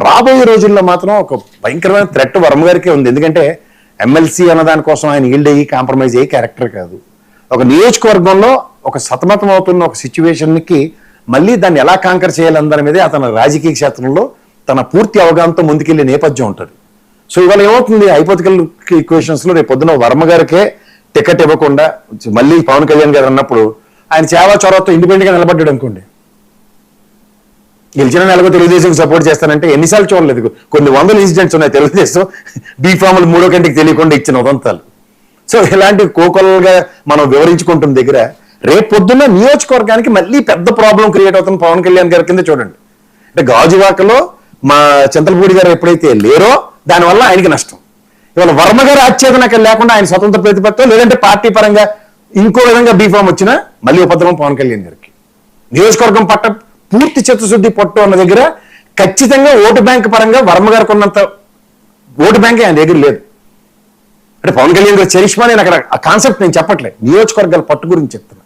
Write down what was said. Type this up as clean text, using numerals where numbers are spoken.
రాబోయే రోజుల్లో మాత్రం ఒక భయంకరమైన థ్రెట్ వర్మ గారికే ఉంది. ఎందుకంటే ఎమ్మెల్సీ అన్న దానికోసం ఆయన ఈల్డ్ అయ్యి కాంప్రమైజ్ అయ్యి క్యారెక్టర్ కాదు. ఒక నియోజకవర్గంలో ఒక సతమతం అవుతున్న ఒక సిచ్యువేషన్కి మళ్ళీ దాన్ని ఎలా కాంకర్ చేయాలని దాని మీదే అతని రాజకీయ క్షేత్రంలో తన పూర్తి అవగాహనతో ముందుకెళ్లే నేపథ్యం ఉంటుంది. సో ఇవాళ ఏమవుతుంది, హైపోథెటికల్ ఈక్వేషన్స్లో రేపు పొద్దున వర్మ గారికే టికెట్ ఇవ్వకుండా మళ్ళీ పవన్ కళ్యాణ్ గారు అన్నప్పుడు ఆయన చేవా చొరవతో ఇండిపెండెంట్గా నిలబడ్డాడు అనుకోండి, గెలిచిన నెలకు తెలుగుదేశం సపోర్ట్ చేస్తానంటే ఎన్నిసార్లు చూడలేదు. కొన్ని వందల ఇన్సిడెంట్స్ ఉన్నాయి తెలుగుదేశం బీఫాములు 3వ కంటికి తెలియకుండా ఇచ్చిన ఉదంతాలు. సో ఇలాంటి కోకొల్లగా మనం వివరించుకుంటున్న దగ్గర రేపు పొద్దున్న నియోజకవర్గానికి మళ్ళీ పెద్ద ప్రాబ్లం క్రియేట్ అవుతుంది పవన్ కళ్యాణ్ గారి కింద చూడండి. అంటే గాజువాకలో మా చింతలపూడి గారు ఎప్పుడైతే లేరో దానివల్ల ఆయనకి నష్టం. ఇవాళ వర్మ గారు ఆచ్ఛేదనక లేకుండా ఆయన స్వతంత్ర ప్రతిపత్తం లేదంటే పార్టీ పరంగా ఇంకో విధంగా బీఫామ్ వచ్చినా మళ్ళీ ఉపద్రవం పవన్ కళ్యాణ్ గారికి. నియోజకవర్గం పట్ట పూర్తి చిత్తశుద్ధి పట్టు అన్న దగ్గర ఖచ్చితంగా ఓటు బ్యాంక్ పరంగా వర్మ గారికి ఉన్నంత ఓటు బ్యాంక్ ఆయన దగ్గర లేదు. అంటే పవన్ కళ్యాణ్ గారు చరిష్మా నేను అక్కడ ఆ కాన్సెప్ట్ నేను చెప్పట్లేదు, నియోజకవర్గాల పట్టు గురించి చెప్తున్నా.